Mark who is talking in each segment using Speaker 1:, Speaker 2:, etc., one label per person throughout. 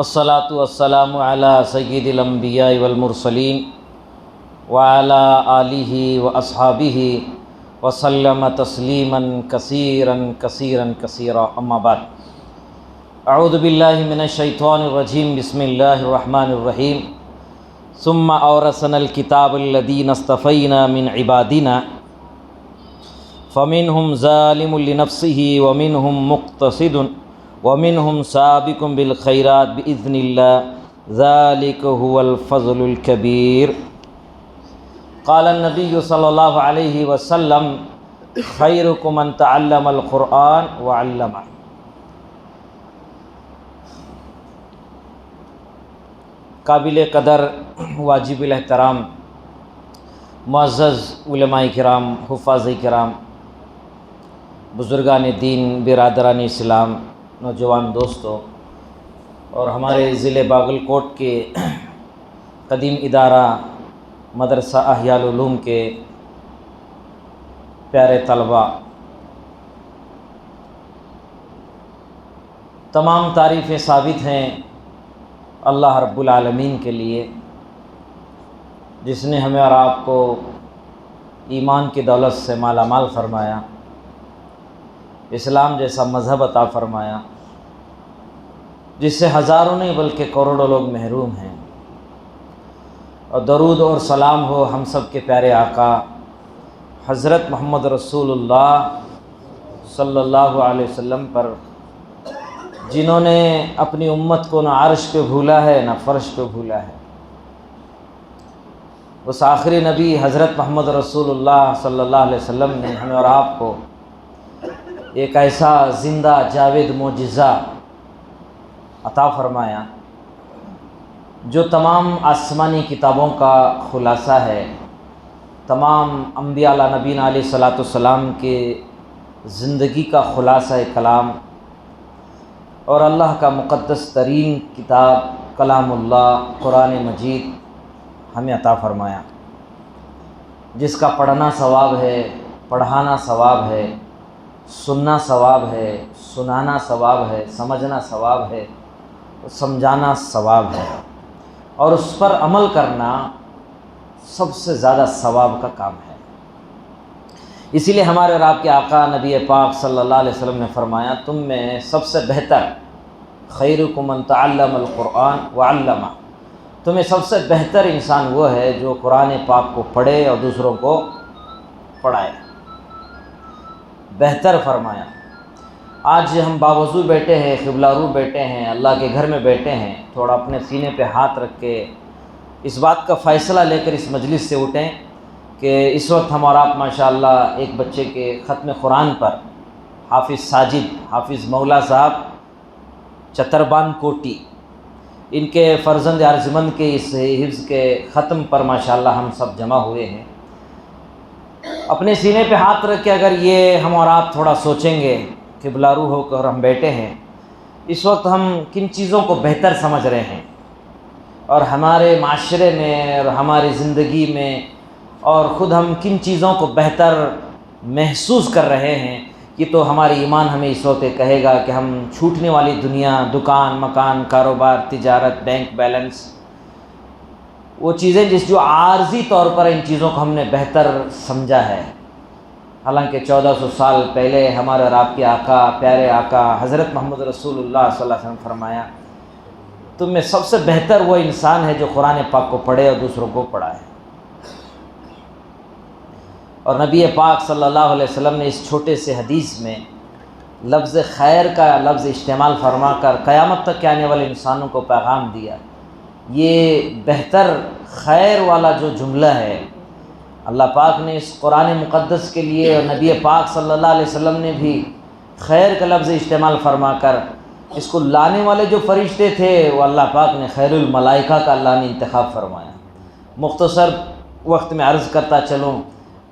Speaker 1: والصلاة والسلام على سید الانبیاء والمرسلین وعلى آلہ واصحابہ وسلم تسلیما کثیرا کثیرا کثیرا اما بعد اعوذ باللہ من الشیطان الرجیم بسم اللہ الرحمن الرحیم ثم اورثنا الکتاب الذین اصطفینا من عبادنا فمنهم ظالم لنفسه ومنهم مقتصد ومنهم سابق بالخیرات بإذن اللہ ذلک هو الفضل الکبیر۔ قال النبی صلی اللہ علیہ وسلم خیرکم من تعلم القرآن وعلمہ۔ قابل قدر واجب الاحترام معزز علماء کرام، حفاظ کرام، بزرگان دین، برادران اسلام، نوجوان دوستوں اور ہمارے ضلع باگل کوٹ کے قدیم ادارہ مدرسہ احیاء العلوم کے پیارے طلباء، تمام تعریفیں ثابت ہیں اللہ رب العالمین کے لیے، جس نے ہمیں اور آپ کو ایمان کی دولت سے مالا مال فرمایا، اسلام جیسا مذہب عطا فرمایا جس سے ہزاروں نہیں بلکہ کروڑوں لوگ محروم ہیں۔ اور درود اور سلام ہو ہم سب کے پیارے آقا حضرت محمد رسول اللہ صلی اللہ علیہ وسلم پر، جنہوں نے اپنی امت کو نہ عرش پہ بھولا ہے نہ فرش پہ بھولا ہے۔ اس آخری نبی حضرت محمد رسول اللہ صلی اللہ علیہ وسلم نے ہمیں اور آپ کو ایک ایسا زندہ جاوید معجزہ عطا فرمایا جو تمام آسمانی کتابوں کا خلاصہ ہے، تمام انبیاء علیہ نبینا علیہ الصلاۃ والسلام کے زندگی کا خلاصہ کلام، اور اللہ کا مقدس ترین کتاب کلام اللہ قرآن مجید ہمیں عطا فرمایا، جس کا پڑھنا ثواب ہے، پڑھانا ثواب ہے، سننا ثواب ہے، سنانا ثواب ہے، سمجھنا ثواب ہے، سمجھانا ثواب ہے، اور اس پر عمل کرنا سب سے زیادہ ثواب کا کام ہے۔ اسی لیے ہمارے اور آپ کے آقا نبی پاک صلی اللہ علیہ وسلم نے فرمایا، تم میں سب سے بہتر خیرکم من تعلم القرآن وعلمہ، تمہیں سب سے بہتر انسان وہ ہے جو قرآن پاک کو پڑھے اور دوسروں کو پڑھائے۔ بہتر فرمایا۔ آج ہم باوضو بیٹھے ہیں، قبلہ رو بیٹھے ہیں، اللہ کے گھر میں بیٹھے ہیں، تھوڑا اپنے سینے پہ ہاتھ رکھ کے اس بات کا فیصلہ لے کر اس مجلس سے اٹھیں کہ اس وقت ہم اور آپ ماشاءاللہ ایک بچے کے ختم قرآن پر حافظ ساجد، حافظ مولا صاحب چتربان کوٹی، ان کے فرزند ارجمند کے اس حفظ کے ختم پر ماشاءاللہ ہم سب جمع ہوئے ہیں۔ اپنے سینے پہ ہاتھ رکھ کے اگر یہ ہم اور آپ تھوڑا سوچیں گے، قبلہ رو ہو کر ہم بیٹھے ہیں، اس وقت ہم کن چیزوں کو بہتر سمجھ رہے ہیں، اور ہمارے معاشرے میں اور ہماری زندگی میں، اور خود ہم کن چیزوں کو بہتر محسوس کر رہے ہیں، یہ تو ہماری ایمان ہمیں اس وقت کہے گا کہ ہم چھوٹنے والی دنیا، دکان، مکان، کاروبار، تجارت، بینک بیلنس، وہ چیزیں جو عارضی طور پر ان چیزوں کو ہم نے بہتر سمجھا ہے، حالانکہ 1400 سال پہلے ہمارے اور آپ کے آقا، پیارے آقا حضرت محمد رسول اللہ صلی اللہ علیہ وسلم فرمایا، تم میں سب سے بہتر وہ انسان ہے جو قرآن پاک کو پڑھے اور دوسروں کو پڑھائے۔ اور نبی پاک صلی اللہ علیہ وسلم نے اس چھوٹے سے حدیث میں لفظ خیر کا لفظ استعمال فرما کر قیامت تک کے آنے والے انسانوں کو پیغام دیا۔ یہ بہتر خیر والا جو جملہ ہے، اللہ پاک نے اس قرآن مقدس کے لیے، اور نبی پاک صلی اللہ علیہ وسلم نے بھی خیر کا لفظ استعمال فرما کر اس کو لانے والے جو فرشتے تھے وہ اللہ پاک نے خیر الملائکہ کا اللہ نے انتخاب فرمایا۔ مختصر وقت میں عرض کرتا چلوں،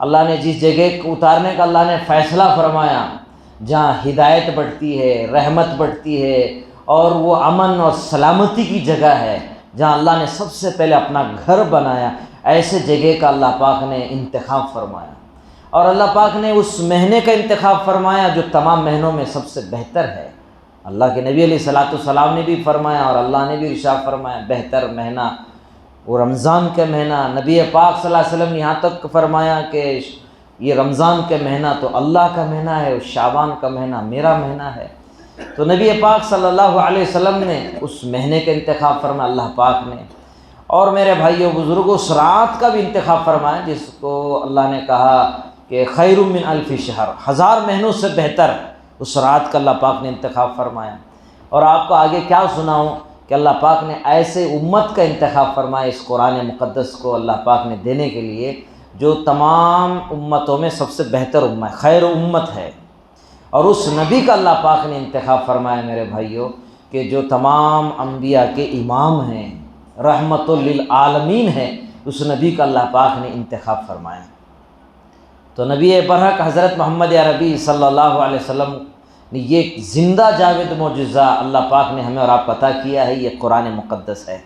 Speaker 1: اللہ نے جس جگہ کو اتارنے کا اللہ نے فیصلہ فرمایا، جہاں ہدایت بڑھتی ہے، رحمت بڑھتی ہے، اور وہ امن اور سلامتی کی جگہ ہے، جہاں اللہ نے سب سے پہلے اپنا گھر بنایا، ایسے جگہ کا اللہ پاک نے انتخاب فرمایا، اور اللہ پاک نے اس مہینے کا انتخاب فرمایا جو تمام مہینوں میں سب سے بہتر ہے، اللہ کے نبی علیہ الصلوۃ والسلام نے بھی فرمایا اور اللہ نے بھی ارشاد فرمایا بہتر مہینہ وہ رمضان کا مہینہ۔ نبی پاک صلی اللہ علیہ وسلم نے یہاں تک فرمایا کہ یہ رمضان کا مہینہ تو اللہ کا مہینہ ہے اور شعبان کا مہینہ میرا مہینہ ہے۔ تو نبی پاک صلی اللہ علیہ وسلم نے اس مہینے کا انتخاب فرمایا اللہ پاک نے، اور میرے بھائیوں بزرگوں اس رات کا بھی انتخاب فرمایا جس کو اللہ نے کہا کہ خیر من الف شہر، 1000 مہینوں سے بہتر اس رات کا اللہ پاک نے انتخاب فرمایا۔ اور آپ کو آگے کیا سناؤں کہ اللہ پاک نے ایسے امت کا انتخاب فرمایا اس قرآن مقدس کو اللہ پاک نے دینے کے لیے جو تمام امتوں میں سب سے بہتر امت ہے، خیر امت ہے۔ اور اس نبی کا اللہ پاک نے انتخاب فرمایا میرے بھائیوں کہ جو تمام انبیاء کے امام ہیں، رحمت للعالمین ہیں، اس نبی کا اللہ پاک نے انتخاب فرمایا۔ تو نبی برحق حضرت محمد عربی صلی اللہ علیہ وسلم نے یہ زندہ جاوید معجزہ اللہ پاک نے ہمیں اور آپ کو عطا کیا ہے، یہ قرآن مقدس ہے۔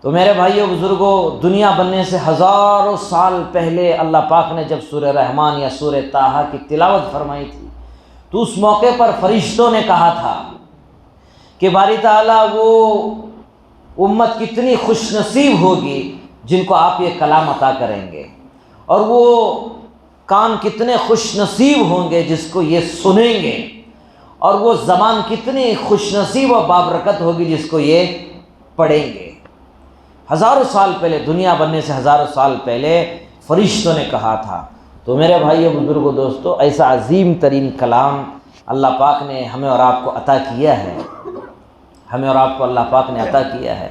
Speaker 1: تو میرے بھائیوں بزرگوں، دنیا بننے سے ہزاروں سال پہلے اللہ پاک نے جب سورہ رحمان یا سورہ طٰہٰ کی تلاوت فرمائی تھی تو اس موقع پر فرشتوں نے کہا تھا کہ باری تعالیٰ وہ امت کتنی خوش نصیب ہوگی جن کو آپ یہ کلام عطا کریں گے، اور وہ کان کتنے خوش نصیب ہوں گے جس کو یہ سنیں گے، اور وہ زبان کتنی خوش نصیب و بابرکت ہوگی جس کو یہ پڑھیں گے۔ ہزاروں سال پہلے، دنیا بننے سے ہزاروں سال پہلے فرشتوں نے کہا تھا۔ تو میرے بھائیو بزرگوں دوستو، ایسا عظیم ترین کلام اللہ پاک نے ہمیں اور آپ کو عطا کیا ہے، ہمیں اور آپ کو اللہ پاک نے عطا کیا ہے۔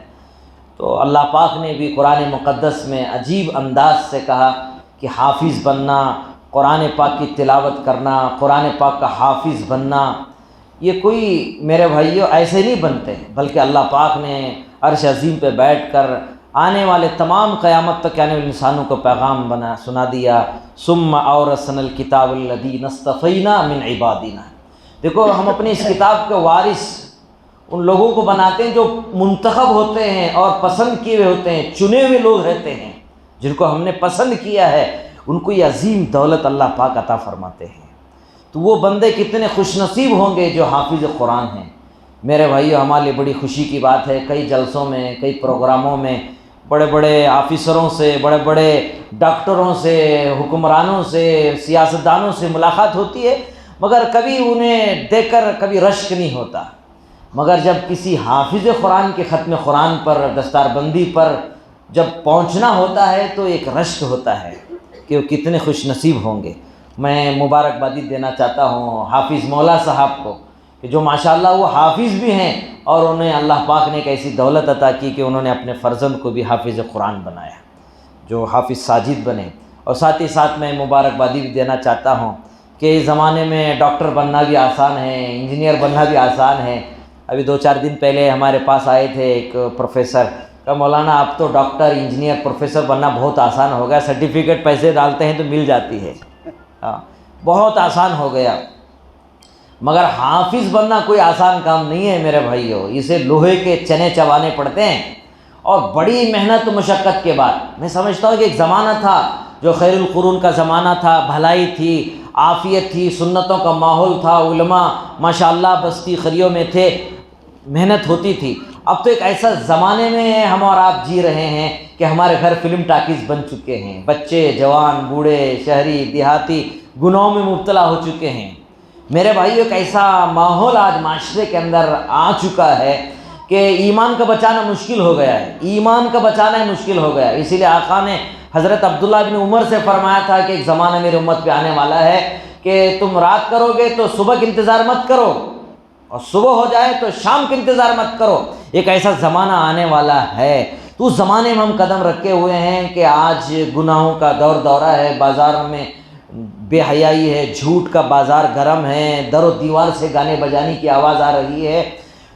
Speaker 1: تو اللہ پاک نے بھی قرآن مقدس میں عجیب انداز سے کہا کہ حافظ بننا، قرآن پاک کی تلاوت کرنا، قرآن پاک کا حافظ بننا، یہ کوئی میرے بھائیوں ایسے نہیں بنتے، بلکہ اللہ پاک نے عرش عظیم پہ بیٹھ کر آنے والے تمام قیامت تک آنے والے انسانوں کو پیغام سنا دیا۔ ثم اورثنا الکتاب الذین اصطفینا من عبادنا۔ دیکھو، ہم اپنی اس کتاب کے وارث ان لوگوں کو بناتے ہیں جو منتخب ہوتے ہیں اور پسند کیے ہوئے ہوتے ہیں، چنے ہوئے لوگ رہتے ہیں جن کو ہم نے پسند کیا ہے، ان کو یہ عظیم دولت اللہ پاک عطا فرماتے ہیں۔ تو وہ بندے کتنے خوش نصیب ہوں گے جو حافظ قرآن ہیں۔ میرے بھائیو، ہمارے لیے بڑی خوشی کی بات ہے، کئی جلسوں میں، کئی پروگراموں میں بڑے بڑے آفیسروں سے، بڑے بڑے ڈاکٹروں سے، حکمرانوں سے، سیاستدانوں سے ملاقات ہوتی ہے، مگر کبھی انہیں دیکھ کر کبھی رشک نہیں ہوتا۔ مگر جب کسی حافظ قرآن کے ختم قرآن پر، دستار بندی پر جب پہنچنا ہوتا ہے تو ایک رشک ہوتا ہے کہ وہ کتنے خوش نصیب ہوں گے۔ میں مبارکبادی دینا چاہتا ہوں حافظ مولا صاحب کو کہ جو ماشاءاللہ وہ حافظ بھی ہیں اور انہیں اللہ پاک نے ایک ایسی دولت عطا کی کہ انہوں نے اپنے فرزند کو بھی حافظ قرآن بنایا، جو حافظ ساجد بنے۔ اور ساتھ ہی ساتھ میں مبارکبادی بھی دینا چاہتا ہوں کہ اس زمانے میں ڈاکٹر بننا بھی آسان ہے، انجینئر بننا بھی آسان ہے۔ ابھی 2-4 دن پہلے ہمارے پاس آئے تھے ایک پروفیسر، کہ مولانا اب تو ڈاکٹر، انجینئر، پروفیسر بننا بہت آسان ہو گیا، سرٹیفکیٹ پیسے ڈالتے ہیں تو مل جاتی ہے، بہت آسان ہو گیا۔ مگر حافظ بننا کوئی آسان کام نہیں ہے میرے بھائیو، اسے لوہے کے چنے چبانے پڑتے ہیں، اور بڑی محنت و مشقت کے بعد۔ میں سمجھتا ہوں کہ ایک زمانہ تھا جو خیر القرون کا زمانہ تھا، بھلائی تھی، عافیت تھی، سنتوں کا ماحول تھا، علماء ماشاءاللہ بستی خریوں میں تھے، محنت ہوتی تھی۔ اب تو ایک ایسا زمانے میں ہم اور آپ جی رہے ہیں کہ ہمارے گھر فلم ٹاکیز بن چکے ہیں، بچے، جوان، بوڑھے، شہری، دیہاتی گناہوں میں مبتلا ہو چکے ہیں۔ میرے بھائیو، ایک ایسا ماحول آج معاشرے کے اندر آ چکا ہے کہ ایمان کا بچانا مشکل ہو گیا ہے، ایمان کا بچانا مشکل ہو گیا ہے۔ اسی لیے آقا نے حضرت عبداللہ بن عمر سے فرمایا تھا کہ ایک زمانہ میری امت پہ آنے والا ہے کہ تم رات کرو گے تو صبح کا انتظار مت کرو، اور صبح ہو جائے تو شام کا انتظار مت کرو، ایک ایسا زمانہ آنے والا ہے۔ تو اس زمانے میں ہم قدم رکھے ہوئے ہیں کہ آج گناہوں کا دورہ ہے، بازار میں بے حیائی ہے، جھوٹ کا بازار گرم ہے، در و دیوار سے گانے بجانے کی آواز آ رہی ہے۔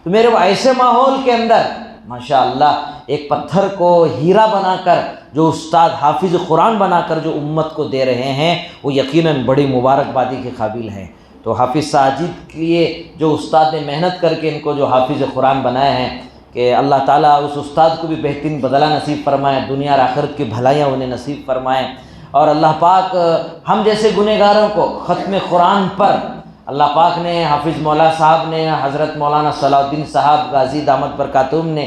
Speaker 1: تو میرے وہ ایسے ماحول کے اندر ماشاءاللہ ایک پتھر کو ہیرا بنا کر جو استاد حافظ قرآن بنا کر جو امت کو دے رہے ہیں، وہ یقیناً بڑی مبارکبادی کے قابل ہیں۔ تو حافظ ساجد کے لیے جو استاد نے محنت کر کے ان کو جو حافظ قرآن بنائے ہیں، کہ اللہ تعالیٰ اس استاد کو بھی بہترین بدلہ نصیب فرمائے، دنیا اور آخرت کی بھلائیاں انہیں نصیب فرمائیں، اور اللہ پاک ہم جیسے گنہگاروں کو ختم قرآن پر اللہ پاک نے، حافظ مولا صاحب نے، حضرت مولانا صلاح الدین صاحب غازی دامت برکاتہم نے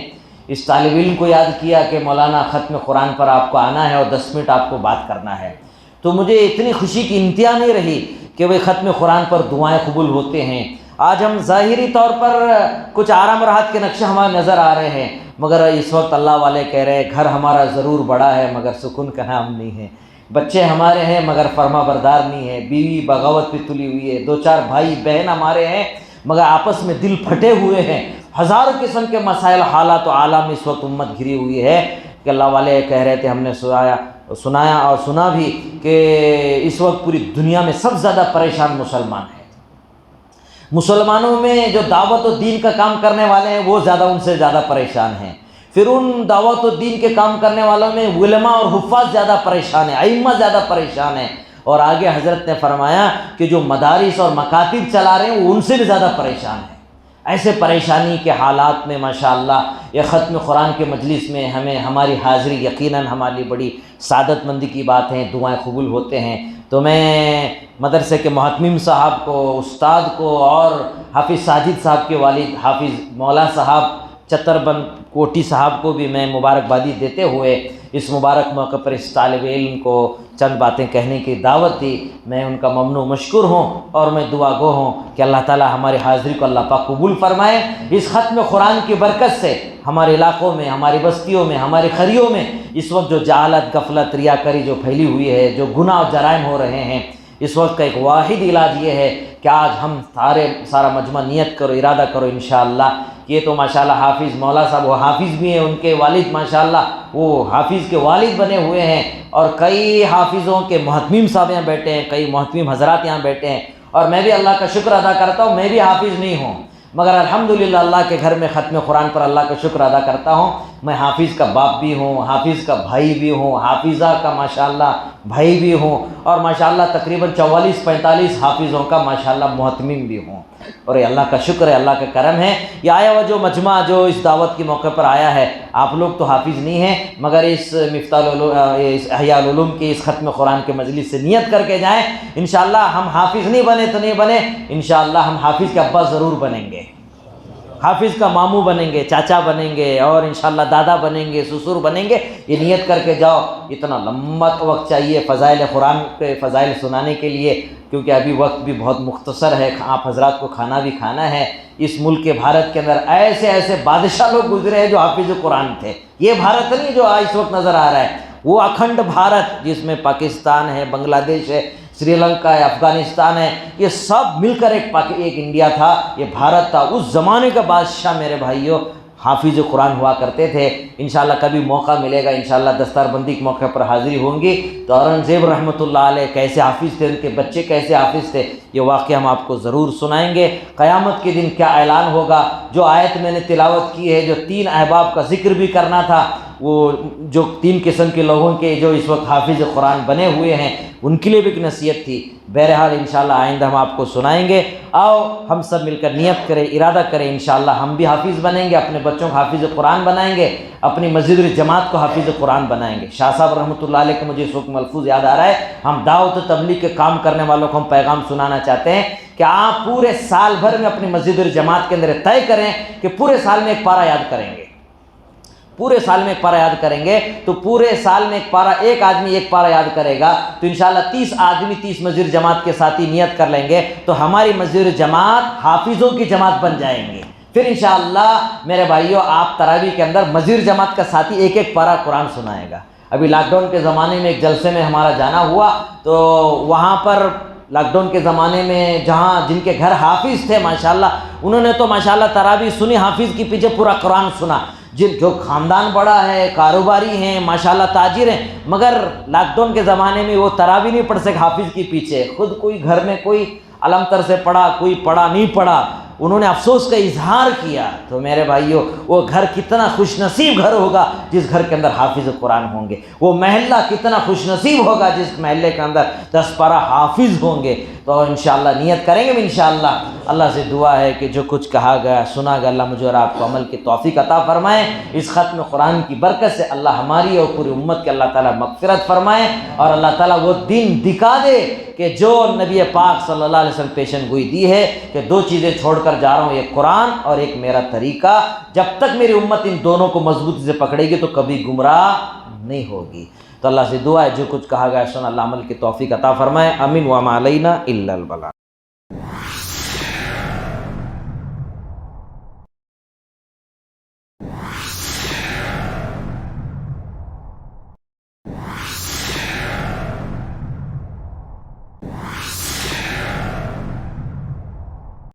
Speaker 1: اس طالب علم کو یاد کیا کہ مولانا ختم قرآن پر آپ کو آنا ہے اور 10 منٹ آپ کو بات کرنا ہے، تو مجھے اتنی خوشی کی انتہا نہیں رہی کہ وہ ختم قرآن پر دعائیں قبول ہوتے ہیں۔ آج ہم ظاہری طور پر کچھ آرام راحت کے نقشے ہمارے نظر آ رہے ہیں، مگر اس وقت اللہ والے کہہ رہے ہیں گھر ہمارا ضرور بڑا ہے مگر سکون کا نام نہیں ہے، بچے ہمارے ہیں مگر فرما بردار نہیں ہے، بیوی بغاوت پہ تلی ہوئی ہے، 2-4 بھائی بہن ہمارے ہیں مگر آپس میں دل پھٹے ہوئے ہیں، ہزاروں قسم کے مسائل حالات و عالم اس وقت امت گھری ہوئی ہے کہ اللہ والے کہہ رہے تھے، ہم نے سنایا اور سنا بھی کہ اس وقت پوری دنیا میں سب سے زیادہ پریشان مسلمان ہیں۔ مسلمانوں میں جو دعوت و دین کا کام کرنے والے ہیں وہ زیادہ ان سے زیادہ پریشان ہیں، پھر ان دعوت و دین کے کام کرنے والوں میں علماء اور حفاظ زیادہ پریشان ہیں، ائمہ زیادہ پریشان ہیں، اور آگے حضرت نے فرمایا کہ جو مدارس اور مکاتب چلا رہے ہیں وہ ان سے بھی زیادہ پریشان ہیں۔ ایسے پریشانی کے حالات میں ماشاءاللہ یہ ختم قرآن کے مجلس میں ہماری حاضری یقیناً ہمارے لیے بڑی سعادت مندی کی بات ہے، دعائیں قبول ہوتے ہیں۔ تو میں مدرسے کے محتمم صاحب کو، استاد کو اور حافظ ساجد صاحب کے والد حافظ مولا صاحب چتر بند کوٹی صاحب کو بھی میں مبارکبادی دیتے ہوئے اس مبارک موقع پر اس طالب علم کو چند باتیں کہنے کی دعوت دی، میں ان کا ممنون و مشکور ہوں اور میں دعا گو ہوں کہ اللہ تعالی ہماری حاضری کو اللہ پاک قبول فرمائے۔ اس ختم قرآن کی برکت سے ہمارے علاقوں میں، ہماری بستیوں میں، ہماری خریوں میں اس وقت جو جہالت، غفلت، ریاکاری جو پھیلی ہوئی ہے، جو گناہ اور جرائم ہو رہے ہیں، اس وقت کا ایک واحد علاج یہ ہے کہ آج ہم سارا مجمع نیت کرو، ارادہ کرو انشاءاللہ۔ یہ تو ماشاءاللہ حافظ مولا صاحب وہ حافظ بھی ہیں، ان کے والد ماشاءاللہ وہ حافظ کے والد بنے ہوئے ہیں، اور کئی حافظوں کے محتمم صاحب یہاں بیٹھے ہیں، کئی محتمم حضرات یہاں بیٹھے ہیں، اور میں بھی اللہ کا شکر ادا کرتا ہوں، میں بھی حافظ نہیں ہوں مگر الحمدللہ اللہ کے گھر میں ختم قرآن پر اللہ کا شکر ادا کرتا ہوں۔ میں حافظ کا باپ بھی ہوں، حافظ کا بھائی بھی ہوں، حافظہ کا ماشاءاللہ بھائی بھی ہوں، اور ماشاءاللہ تقریباً 44-45 حافظوں کا ماشاءاللہ محتمم بھی ہوں، اور یہ اللہ کا شکر ہے، اللہ کا کرم ہے۔ یہ آیا ہوا جو مجمع جو اس دعوت کے موقع پر آیا ہے، آپ لوگ تو حافظ نہیں ہیں مگر اس اس احیاء العلوم کے اس ختم قرآن کے مجلس سے نیت کر کے جائیں، انشاءاللہ ہم حافظ نہیں بنے تو نہیں بنے، انشاءاللہ ہم حافظ کے ابا ضرور بنیں گے، حافظ کا ماموں بنیں گے، چاچا بنیں گے، اور انشاءاللہ دادا بنیں گے، سسر بنیں گے۔ یہ نیت کر کے جاؤ، اتنا لمبا وقت چاہیے فضائل قرآن کے فضائل سنانے کے لیے، کیونکہ ابھی وقت بھی بہت مختصر ہے، آپ حضرات کو کھانا بھی کھانا ہے۔ اس ملک کے بھارت کے اندر ایسے ایسے بادشاہ لوگ گزرے ہیں جو حافظ قرآن تھے، یہ بھارت نہیں جو اس وقت نظر آ رہا ہے، وہ اکھنڈ بھارت جس میں پاکستان ہے، بنگلہ دیش ہے، سری لنکا ہے، افغانستان ہے، یہ سب مل کر ایک انڈیا تھا، یہ بھارت تھا۔ اس زمانے کا بادشاہ میرے بھائیوں حافظ قرآن ہوا کرتے تھے۔ انشاءاللہ کبھی موقع ملے گا، انشاءاللہ دستار بندی کے موقع پر حاضری ہوں گی تو اورنگزیب رحمۃ اللہ علیہ کیسے حافظ تھے، ان کے بچے کیسے حافظ تھے، یہ واقعہ ہم آپ کو ضرور سنائیں گے۔ قیامت کے دن کیا اعلان ہوگا، جو آیت میں نے تلاوت کی ہے، جو 3 احباب کا ذکر بھی کرنا تھا، وہ جو 3 قسم کے لوگوں کے جو اس وقت حافظ قرآن بنے ہوئے ہیں ان کے لیے بھی ایک نصیحت تھی۔ بہرحال انشاءاللہ آئندہ ہم آپ کو سنائیں گے۔ آؤ ہم سب مل کر نیت کریں، ارادہ کریں، انشاءاللہ ہم بھی حافظ بنیں گے، اپنے بچوں کو حافظ قرآن بنائیں گے، اپنی مسجد الجماعت کو حافظ قرآن بنائیں گے۔ شاہ صاحب رحمۃ اللہ علیہ کو مجھے اس وقت ملفوظ یاد آ رہا ہے، ہم دعوت و تبلیغ کے کام کرنے والوں کو ہم پیغام سنانا چاہتے ہیں کہ آپ پورے سال بھر میں اپنی مسجد الجماعت کے اندر طے کریں کہ پورے سال میں ایک پارہ یاد کریں گے، پورے سال میں ایک پارہ یاد کریں گے، تو پورے سال میں ایک آدمی ایک پارہ یاد کرے گا تو انشاءاللہ 30 آدمی 30 مسجد جماعت کے ساتھ نیت کر لیں گے تو ہماری مسجد جماعت حافظوں کی جماعت بن جائیں گے۔ پھر انشاءاللہ میرے بھائیوں آپ تراویح کے اندر مسجد جماعت کا ساتھی ایک ایک پارہ قرآن سنائے گا۔ ابھی لاک ڈاؤن کے زمانے میں ایک جلسے میں ہمارا جانا ہوا تو وہاں پر لاک ڈاؤن کے زمانے میں جن کے گھر حافظ تھے ماشاءاللہ انہوں نے تو ماشاءاللہ تراویح سنی، حافظ کے پیچھے پورا قرآن سنا، جو خاندان بڑا ہے، کاروباری ہیں، ماشاءاللہ تاجر ہیں، مگر لاک ڈاؤن کے زمانے میں وہ تراویح نہیں پڑھ سکے حافظ کے پیچھے، خود کوئی گھر میں کوئی علم تر سے پڑھا، کوئی پڑھا نہیں پڑھا، انہوں نے افسوس کا اظہار کیا۔ تو میرے بھائیوں وہ گھر کتنا خوش نصیب گھر ہوگا جس گھر کے اندر حافظ قرآن ہوں گے، وہ محلہ کتنا خوش نصیب ہوگا جس محلے کے اندر 10 پارہ حافظ ہوں گے۔ تو انشاءاللہ نیت کریں گے انشاءاللہ۔ اللہ سے دعا ہے کہ جو کچھ کہا گیا سنا گیا، اللہ مجھے اور آپ کو عمل کی توفیق عطا فرمائے۔ اس ختم قرآن کی برکت سے اللہ ہماری اور پوری امت کے اللہ تعالیٰ مغفرت فرمائے، اور اللہ تعالیٰ وہ دین دکھا دے کہ جو نبی پاک صلی اللہ علیہ وسلم پیشن گوئی دی ہے کہ دو چیزیں چھوڑ کر جا رہا ہوں، ایک قرآن اور ایک میرا طریقہ، جب تک میری امت ان دونوں کو مضبوطی سے پکڑے گی تو کبھی گمراہ نہیں ہوگی۔ تو اللہ سے دعا ہے جو کچھ کہا گیا سن اللہ عمل کی توفیق عطا فرمائے، آمین۔ وما علینا الا البلاغ۔